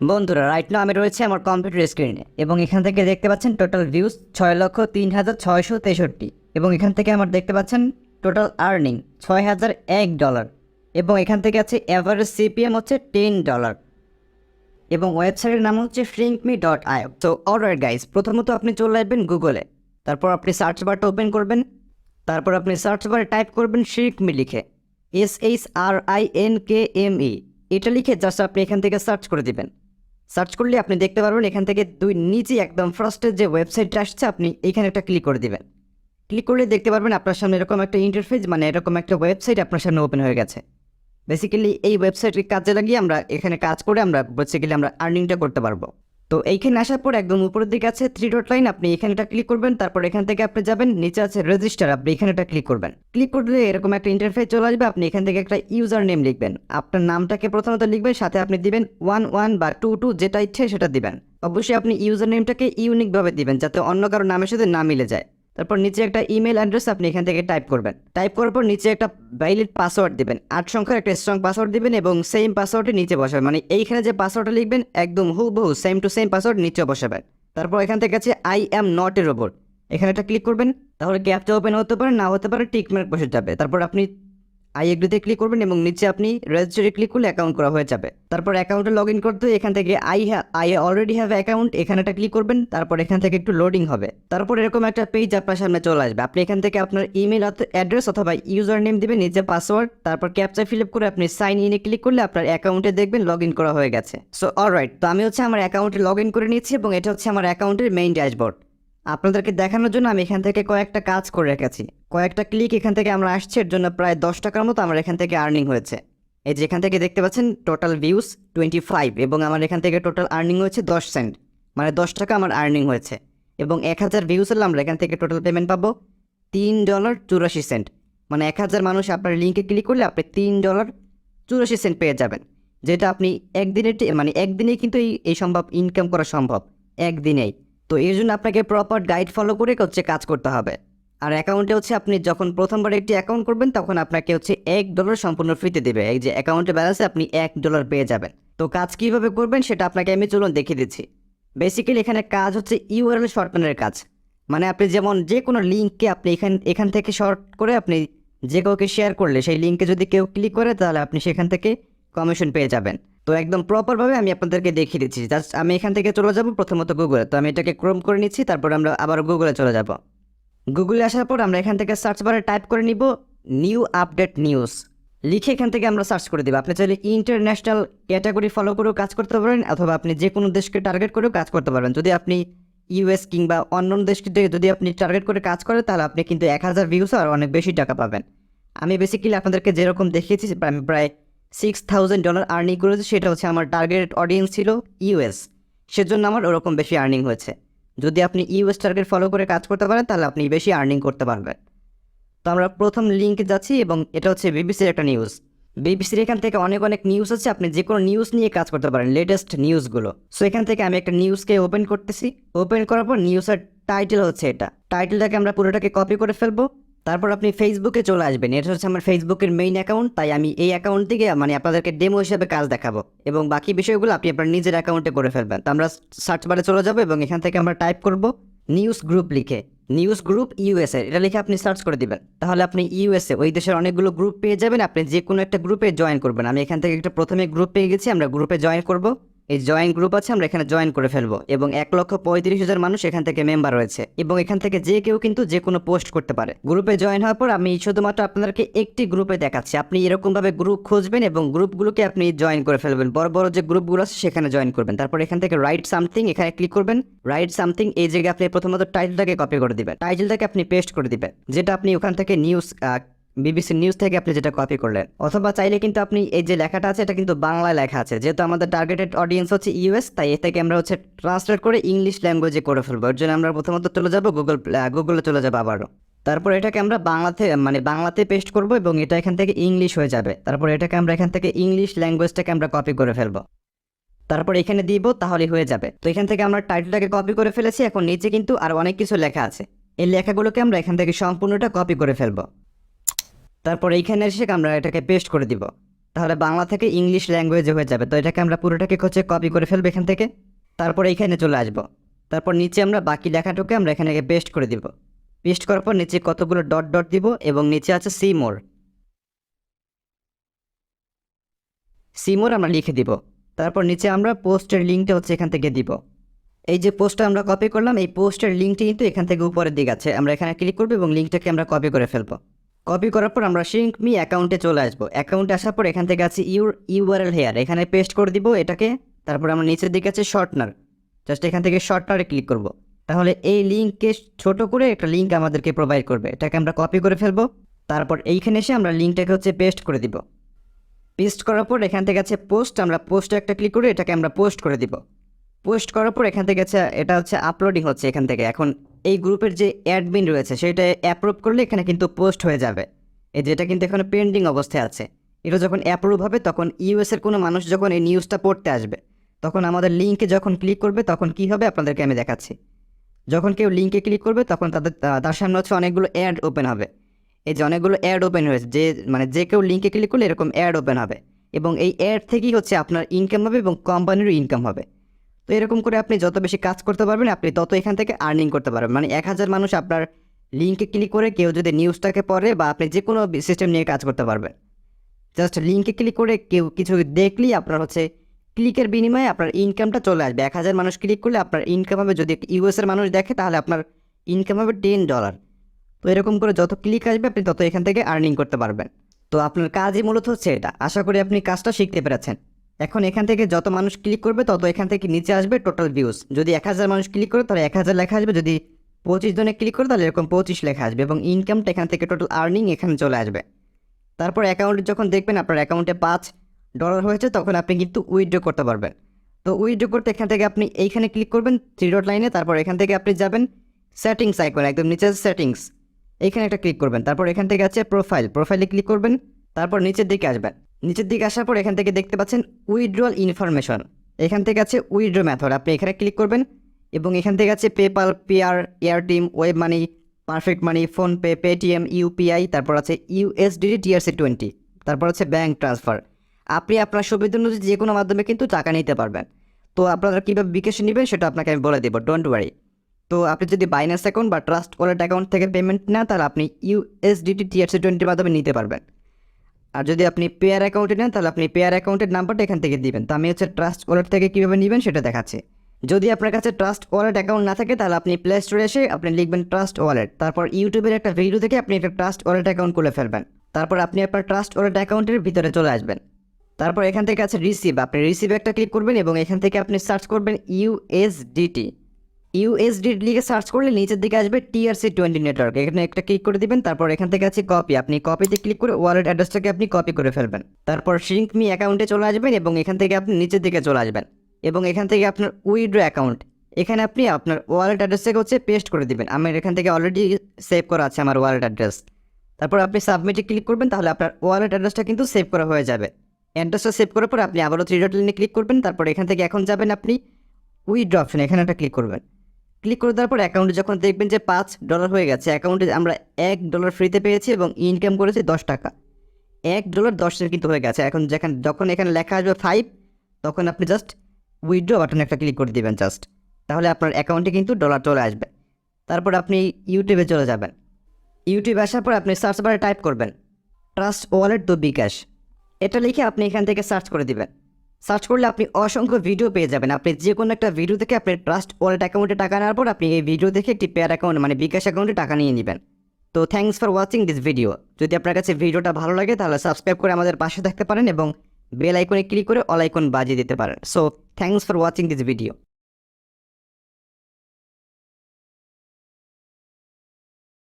বন্ধুরা right now আমি রয়েছে আমার কম্পিউটার স্ক্রিনে এবং এখান থেকে দেখতে পাচ্ছেন টোটাল ভিউজ 6,03,663 এবং এখান থেকে আমার দেখতে পাচ্ছেন টোটাল আর্নিং $6,001 এবং এখান থেকে আছে অ্যাভারেজ সিপিএম হচ্ছে $10 এবং ওয়েবসাইটের নাম হচ্ছে shrinkme.io। তো অলরাইট গাইস, প্রথমত আপনি চলে আসবেন গুগলে, তারপর আপনি সার্চ বারটা ওপেন করবেন, তারপর আপনি সার্চ বারে টাইপ করবেন শ্রিঙ্কমি লিখে, SHRINKME, এটা লিখে জাস্ট আপনি এখান থেকে সার্চ করে দিবেন। সার্চ করলে আপনি দেখতে পারবেন এখান থেকে নিচে একদম ফার্স্টের যে ওয়েবসাইটটা আসছে আপনি এখানে একটা ক্লিক করে দিবেন। ক্লিক করলে দেখতে পারবেন আপনার সামনে এরকম একটা ইন্টারফেস, মানে এরকম একটা ওয়েবসাইট আপনার সামনে ওপেন হয়ে গেছে। বেসিক্যালি এই ওয়েবসাইটকে কাজে লাগিয়ে আমরা এখানে কাজ করে আমরা বেসিক্যালি আমরা আর্নিংটা করতে পারবো। তো এইখানে আসার পর একদম উপরের দিকে আছে 3 ডট লাইন, আপনি এখানে একটা ক্লিক করবেন, তারপর এখান থেকে আপনি যাবেন নিচে আছে রেজিস্টার, আপনি এখানে একটা ক্লিক করবেন। ক্লিক করলে এরকম একটা ইন্টারফেস চলে আসবে, আপনি এখান থেকে একটা ইউজার নেম লিখবেন, আপনার নামটাকে প্রথমত লিখবেন, সাথে আপনি দিবেন 11 বা 22 যেটা ইচ্ছে সেটা দিবেন। অবশ্যই আপনি ইউজার নেমটাকে ইউনিকভাবে দিবেন যাতে অন্য কারো নামের সাথে না মিলে যায়। তারপর নিচে একটা ইমেল অ্যাড্রেস আপনি এখান থেকে টাইপ করবেন, টাইপ করার পর নিচে একটা ভ্যালিড পাসওয়ার্ড দিবেন, 8 সংখ্যার একটা স্ট্রং পাসওয়ার্ড দিবেন এবং সেম পাসওয়ার্ডে নিচে বসাবেন, মানে এইখানে যে পাসওয়ার্ডটা লিখবেন একদম হুবহু সেম টু সেম পাসওয়ার্ড নিচে বসাবেন। তারপর এখান থেকে আছে I am not a robot, এখানে একটা ক্লিক করবেন, তাহলে ক্যাপচা ওপেন হতে পারে না হতে পারে, টিকমার্ক বসে যাবে। তারপর আপনি আই এগ্রিতে ক্লিক করবেন এবং নিচে আপনি রেজিস্টারে ক্লিক করলে অ্যাকাউন্ট করা হয়ে যাবে। তারপর অ্যাকাউন্টে লগ ইন করতে এখান থেকে আই অলরেডি হ্যাভ অ্যাকাউন্ট, এখানে একটা ক্লিক করবেন, তারপর এখান থেকে একটু লোডিং হবে, তারপর এরকম একটা পেজ আপনার সামনে চলে আসবে। আপনি এখান থেকে আপনার ইমেল অ্যাড্রেস অথবা ইউজার নেম দিবেন, নিচে পাসওয়ার্ড, তারপর ক্যাপচা ফিল আপ করে আপনি সাইন ইনে ক্লিক করলে আপনার অ্যাকাউন্টে দেখবেন লগ ইন করা হয়ে গেছে। সো অলরাইট, তো আমি হচ্ছে আমার অ্যাকাউন্টে লগ ইন করে নিচ্ছি এবং এটা হচ্ছে আমার অ্যাকাউন্টের মেইন ড্যাশবোর্ড। আপনাদেরকে দেখানোর জন্য আমি এখান থেকে কয়েকটা কাজ করে রেখেছি, কয়েকটা ক্লিক এখান থেকে আমরা আসছে, এর জন্য প্রায় 10 টাকার মতো আমার এখান থেকে আর্নিং হয়েছে। এই যে এখান থেকে দেখতে পাচ্ছেন টোটাল ভিউজ 25 এবং আমার এখান থেকে টোটাল আর্নিং হয়েছে 10 সেন্ট, মানে 10 টাকা আমার আর্নিং হয়েছে। এবং 1000 ভিউজ হলে আমরা এখান থেকে টোটাল পেমেন্ট পাবো $3.84, মানে 1000 মানুষ আপনার লিঙ্কে ক্লিক করলে আপনি $3.84 পেয়ে যাবেন, যেটা আপনি একদিনেই কিন্তু এই সম্ভব ইনকাম করা সম্ভব একদিনেই। তো এর জন্য আপনাকে প্রপার গাইড ফলো করে হচ্ছে কাজ করতে হবে। আর অ্যাকাউন্টে হচ্ছে আপনি যখন প্রথমবার একটি অ্যাকাউন্ট করবেন তখন আপনাকে হচ্ছে $1 সম্পূর্ণ ফ্রিতে দেবে, এই যে অ্যাকাউন্টে ব্যালেন্সে আপনি $1 পেয়ে যাবেন। তো কাজ কীভাবে করবেন সেটা আপনাকে আমি চলুন দেখিয়ে দিচ্ছি। বেসিক্যালি এখানে কাজ হচ্ছে ইউআরএল শর্টকাটের কাজ, মানে আপনি যেমন যে কোনো লিঙ্ককে আপনি এখান থেকে শর্ট করে আপনি যে কাউকে শেয়ার করলে সেই লিঙ্কে যদি কেউ ক্লিক করে তাহলে আপনি সেখান থেকে কমিশন পেয়ে যাবেন। তো একদম প্রপারভাবে আমি আপনাদেরকে দেখিয়ে দিচ্ছি। জাস্ট আমি এখান থেকে চলে যাব প্রথমত গুগলে, তো আমি এটাকে ক্রোম করে নিচ্ছি, তারপর আমরা আবার গুগলে চলে যাব। গুগলে আসার পর আমরা এখান থেকে সার্চ বারে টাইপ করে নিব নিউ আপডেট নিউজ লিখে এখান থেকে আমরা সার্চ করে দেব। আপনি চাইলে ইন্টারন্যাশনাল ক্যাটাগরি ফলো করেও কাজ করতে পারেন অথবা আপনি যে কোনো দেশকে টার্গেট করেও কাজ করতে পারবেন। যদি আপনি ইউএস কিংবা অন্য দেশকে যদি আপনি টার্গেট করে কাজ করেন তাহলে আপনি কিন্তু 1000 ভিউস আর অনেক বেশি টাকা পাবেন। আমি বেসিক্যালি আপনাদেরকে যেরকম দেখিয়েছি আমি প্রায় $6,000 আর্নিং করেছে, সেটা হচ্ছে আমার টার্গেট অডিয়েন্স ছিল ইউএস, সেজন্য আমার ওরকম বেশি আর্নিং হয়েছে। যদি আপনি ইউএস টার্গেট ফলো করে কাজ করতে পারেন তাহলে আপনি বেশি আর্নিং করতে পারবেন। তো আমরা প্রথম লিঙ্কে যাচ্ছি এবং এটা হচ্ছে বিবিসির একটা নিউজ। বিবিসির এখান থেকে অনেক নিউজ আছে, আপনি যে কোনো নিউজ নিয়ে কাজ করতে পারেন, লেটেস্ট নিউজগুলো। সো এখান থেকে আমি একটা নিউজকে ওপেন করতেছি, ওপেন করার পর নিউজের টাইটেল হচ্ছে এটা, টাইটেলটাকে আমরা পুরোটাকে কপি করে ফেলবো। তারপর আপনি ফেসবুকে চলে আসবেন, এটা হচ্ছে আমার ফেসবুকের মেইন অ্যাকাউন্ট, তাই আমি এই অ্যাকাউন্ট থেকে আপনাদেরকে ডেমো হিসেবে কাজ দেখাবো এবং বাকি বিষয়গুলো আপনি আপনার নিজের অ্যাকাউন্টে করে ফেলবেন। তো আমরা সার্চ বারে চলে যাবো এবং এখান থেকে আমরা টাইপ করব নিউজ গ্রুপ লিখে, নিউজ গ্রুপ ইউএসএ, এটা লিখে আপনি সার্চ করে দিবেন, তাহলে আপনি ইউএসএ ওই দেশের অনেকগুলো গ্রুপ পেয়ে যাবেন। আপনি যে কোনো একটা গ্রুপে জয়েন করবেন। আমি এখান থেকে একটা প্রথমে গ্রুপ পেয়ে গেছি, আমরা গ্রুপে জয়েন করব। এই জয়েন গ্রুপ আছে, আমরা এখানে জয়েন করে ফেলবো এবং 1,35,000 মানুষ এখান থেকে মেম্বার রয়েছে এবং এখান থেকে যে কেউ কিন্তু যে কোনো পোস্ট করতে পারে। গ্রুপে জয়েন হওয়ার পর আমি শুধুমাত্র আপনাদেরকে একটি গ্রুপে দেখাচ্ছি, আপনি এরকমভাবে গ্রুপ খুঁজবেন এবং গ্রুপগুলোকে আপনি জয়েন করে ফেলবেন, বড় বড় যে গ্রুপগুলো আছে সেখানে জয়েন করবেন। তারপর এখান থেকে রাইট সামথিং, এখানে ক্লিক করবেন, রাইট সামথিং এই জায়গায় আপনি প্রথমত টাইটেলটাকে কপি করে দিবেন, টাইটেলটাকে আপনি পেস্ট করে দিবেন, যেটা আপনি ওখান থেকে বিবিসি নিউজ থেকে আপনি যেটা কপি করলেন। অথবা চাইলে কিন্তু আপনি এই যে লেখাটা আছে এটা কিন্তু বাংলায় লেখা আছে, যেহেতু আমাদের টার্গেটেড অডিয়েন্স হচ্ছে ইউএস, তাই এ থেকে আমরা হচ্ছে ট্রান্সলেট করে ইংলিশ ল্যাঙ্গুয়েজে করে ফেলবো। এর জন্য আমরা প্রথমত চলে যাব গুগলে চলে যাবো আবারও। তারপর এটাকে আমরা বাংলাতে পেস্ট করব এবং এটা এখান থেকে ইংলিশ হয়ে যাবে। তারপর এটাকে আমরা এখান থেকে ইংলিশ ল্যাঙ্গুয়েজটাকে আমরা কপি করে ফেলবো, তারপর এখানে দিব, তাহলে হয়ে যাবে। তো এখান থেকে আমরা টাইটেলটাকে কপি করে ফেলেছি, এখন নিচে কিন্তু আর অনেক কিছু লেখা আছে, এই লেখাগুলোকে আমরা এখান থেকে সম্পূর্ণটা কপি করে ফেলবো। তারপর এইখানে এসে আমরা এটাকে পেস্ট করে দিব। তাহলে বাংলা থেকে ইংলিশ ল্যাঙ্গুয়েজে হয়ে যাবে। তো এটাকে আমরা পুরোটাকে হচ্ছে কপি করে ফেলবো এখান থেকে, তারপর এইখানে চলে আসবো। তারপর নিচে আমরা বাকি লেখাটাকে আমরা এখানে পেস্ট করে দিব। পেস্ট করার পর নিচে কতগুলো ডট ডট দিব এবং নিচে আছে সিমোর আমরা লিখে দিব। তারপর নিচে আমরা পোস্টের লিঙ্কটা হচ্ছে এখান থেকে দিব। এই যে পোস্টটা আমরা কপি করলাম, এই পোস্টের লিঙ্কটি কিন্তু এখান থেকে উপরের দিকে আছে। আমরা এখানে ক্লিক করবো এবং লিঙ্কটাকে আমরা কপি করে ফেলবো। কপি করার পর আমরা সিঙ্ক মি অ্যাকাউন্টে চলে আসবো। অ্যাকাউন্টে আসার পর এখান থেকে আছে ইউআরএল হেয়ার, এখানে পেস্ট করে দিব এটাকে। তারপর আমরা নিচের দিকে আছে শর্টনার, জাস্ট এখান থেকে শর্টনারে ক্লিক করব। তাহলে এই লিঙ্ককে ছোট করে একটা লিঙ্ক আমাদেরকে প্রোভাইড করবে, এটাকে আমরা কপি করে ফেলবো। তারপর এইখানে এসে আমরা লিঙ্কটাকে হচ্ছে পেস্ট করে দিব। পেস্ট করার পর এখান থেকে আছে পোস্ট, আমরা পোস্টে একটা ক্লিক করে এটাকে আমরা পোস্ট করে দিব। পোস্ট করার পর এখান থেকে আছে এটা হচ্ছে আপলোডিং হচ্ছে এখান থেকে। এখন এই গ্রুপের যে অ্যাডমিন রয়েছে সেটা অ্যাপ্রুভ করলে এখানে কিন্তু পোস্ট হয়ে যাবে। এই যেটা কিন্তু এখানে পেন্ডিং অবস্থায় আছে, এটা যখন অ্যাপ্রুভ হবে তখন ইউএসের কোনো মানুষ যখন এই নিউজটা পড়তে আসবে তখন আমাদের লিঙ্কে যখন ক্লিক করবে তখন কি হবে আপনাদেরকে আমি দেখাচ্ছি। যখন কেউ লিঙ্কে ক্লিক করবে তখন তার সামনে হচ্ছে অনেকগুলো অ্যাড ওপেন হবে। এই যে অনেকগুলো অ্যাড ওপেন হয়েছে, যে কেউ লিঙ্কে ক্লিক করলে এরকম অ্যাড ওপেন হবে এবং এই অ্যাড থেকেই হচ্ছে আপনার ইনকাম হবে এবং কোম্পানিরও ইনকাম হবে। তো এরকম করে আপনি যত বেশি কাজ করতে পারবেন আপনি তত এখান থেকে আর্নিং করতে পারবেন। মানে 1000 মানুষ আপনার লিঙ্কে ক্লিক করে কেউ যদি নিউজটাকে পড়ে বা আপনি যে কোনো সিস্টেম নিয়ে কাজ করতে পারবেন। জাস্ট লিঙ্কে ক্লিক করে কেউ কিছু দেখলেই আপনার হচ্ছে ক্লিকের বিনিময়ে আপনার ইনকামটা চলে আসবে। 1000 মানুষ ক্লিক করলে আপনার ইনকাম হবে, যদি ইউএসের মানুষ দেখে তাহলে আপনার ইনকাম হবে $10। তো এরকম করে যত ক্লিক আসবে আপনি তত এখান থেকে আর্নিং করতে পারবেন। তো আপনার কাজই মূলত হচ্ছে এটা। আশা করি আপনি কাজটা শিখতে পেরেছেন। এখন এখান থেকে যত মানুষ ক্লিক করবে তত এখান থেকে নিচে আসবে টোটাল ভিউজ। যদি 1000 মানুষ ক্লিক করে তাহলে 1000 লেখা আসবে, যদি 25 জনে ক্লিক করে তাহলে এরকম 25 লেখা আসবে এবং ইনকামটা এখান থেকে টোটাল আর্নিং এখানে চলে আসবে। তারপর অ্যাকাউন্টে যখন দেখবেন আপনার অ্যাকাউন্টে $5 হয়েছে তখন আপনি কিন্তু উইথড্র করতে পারবেন। তো উইথড্র করতে এখান থেকে আপনি এইখানে ক্লিক করবেন 3 ডট লাইনে, তারপর এখান থেকে আপনি যাবেন সেটিংস আইকন, একদম নিচে সেটিংস, এইখানে একটা ক্লিক করবেন। তারপর এখান থেকে আছে প্রোফাইলে ক্লিক করবেন। তারপর নিচের দিকে আসবেন। নিচের দিকে আসার পর এখান থেকে দেখতে পাচ্ছেন উইথড্রয়াল ইনফরমেশন, এখান থেকে আছে উইথড্র মেথড, আপনি এখানে ক্লিক করবেন এবং এখান থেকে আছে পেপাল, এয়ারটিম, ওয়েব মানি, পারফেক্ট মানি, ফোনপে, পেটিএম, ইউপিআই, তারপর আছে ইউএসডিটি TRC20, তারপর আছে ব্যাঙ্ক ট্রান্সফার। আপনি আপনার সুবিধা অনুযায়ী যে কোনো মাধ্যমে কিন্তু টাকা নিতে পারবেন। তো আপনারা কীভাবে বিকাশে নেবেন সেটা আপনাকে আমি বলে দেবো, ডোন্ট ওয়ারি। তো আপনি যদি বাইন্যান্স অ্যাকাউন্ট বা ট্রাস্ট ওয়ালেট অ্যাকাউন্ট থেকে পেমেন্ট নেন তাহলে আপনি ইউএসডিটি TRC20 মাধ্যমে নিতে পারবেন। আর যদি আপনি পেয়ার অ্যাকাউন্টে নেন তাহলে আপনি পেয়ার অ্যাকাউন্টের নাম্বারটা এখান থেকে দিবেন। তো আমি হচ্ছে ট্রাস্ট ওয়ালেট থেকে কীভাবে নেবেন সেটা দেখাচ্ছি। যদি আপনার কাছে ট্রাস্ট ওয়ালেট অ্যাকাউন্ট না থাকে তাহলে আপনি প্লে স্টোরে এসে আপনি লিখবেন ট্রাস্ট ওয়ালেট, তারপর ইউটিউবের একটা ভিডিও থেকে আপনি একটা ট্রাস্ট ওয়ালেট অ্যাকাউন্ট খুলে ফেলবেন। তারপর আপনি আপনার ট্রাস্ট ওয়ালেট অ্যাকাউন্টের ভিতরে চলে আসবেন। তারপর এখান থেকে আছে রিসিভ, আপনি রিসিভে একটা ক্লিক করবেন এবং এখান থেকে আপনি সার্চ করবেন ইউএসডিটি লিখে সার্চ করলে নিচের দিকে আসবে TRC20 নেটওয়ার্ক, এখানে একটা ক্লিক করে দিবেন। তারপর এখান থেকে আছে কপি, আপনি কপিতে ক্লিক করে ওয়ালেট অ্যাড্রেসটাকে আপনি কপি করে ফেলবেন। তারপর সিঙ্ক মি অ্যাকাউন্টে চলে আসবেন এবং এখান থেকে আপনি নিচের দিকে চলে আসবেন এবং এখান থেকে আপনার উইথড্র অ্যাকাউন্ট, এখানে আপনি আপনার ওয়ালেট অ্যাড্রেসটাকে হচ্ছে পেস্ট করে দিবেন। আমার এখান থেকে অলরেডি সেভ করা আছে আমার ওয়ালেট অ্যাড্রেস। তারপর আপনি সাবমিটে ক্লিক করবেন, তাহলে আপনার ওয়ালেট অ্যাড্রেসটা কিন্তু সেভ করা হয়ে যাবে। অ্যাড্রেসটা সেভ করার পর আপনি আবারও 3 ডট লাইনে ক্লিক করবেন। তারপর এখান থেকে এখন যাবেন আপনি উইথড্র অপশনে, এখানে একটা ক্লিক করবেন। ক্লিক করে দেওয়ার পর অ্যাকাউন্টে যখন দেখবেন যে $5 হয়ে গেছে, অ্যাকাউন্টে আমরা $1 ফ্রিতে পেয়েছি এবং ইনকাম করেছি $10। $1 10 সেন্ট কিন্তু হয়ে গেছে। এখন যখন এখানে লেখা আসবে 5 তখন আপনি জাস্ট উইথড্র বাটনে একটা ক্লিক করে দিবেন জাস্ট, তাহলে আপনার অ্যাকাউন্টে কিন্তু ডলার চলে আসবে। তারপর আপনি ইউটিউবে চলে যাবেন। ইউটিউবে আসার পর আপনি সার্চ বারে টাইপ করবেন ট্রাস্ট ওয়ালেট তো বিকাশ, এটা লিখে আপনি এখান থেকে সার্চ করে দিবেন। সার্চ করলে আপনি অসংখ্য ভিডিও পেয়ে যাবেন। আপনি যে কোনো একটা ভিডিও থেকে আপনি ট্রাস্ট ওয়ালেট অ্যাকাউন্টে টাকা নেওয়ার পর আপনি এই ভিডিও দেখে একটি পেয়ার অ্যাকাউন্ট মানে বিকাশ অ্যাকাউন্টে টাকা নিয়ে নেবেন। তো thanks for watching this video. যদি আপনার কাছে ভিডিওটা ভালো লাগে তাহলে সাবস্ক্রাইব করে আমাদের পাশে থাকতে পারেন এবং বেল আইকনে ক্লিক করে অল আইকন বাজিয়ে দিতে পারেন। So thanks for watching this video.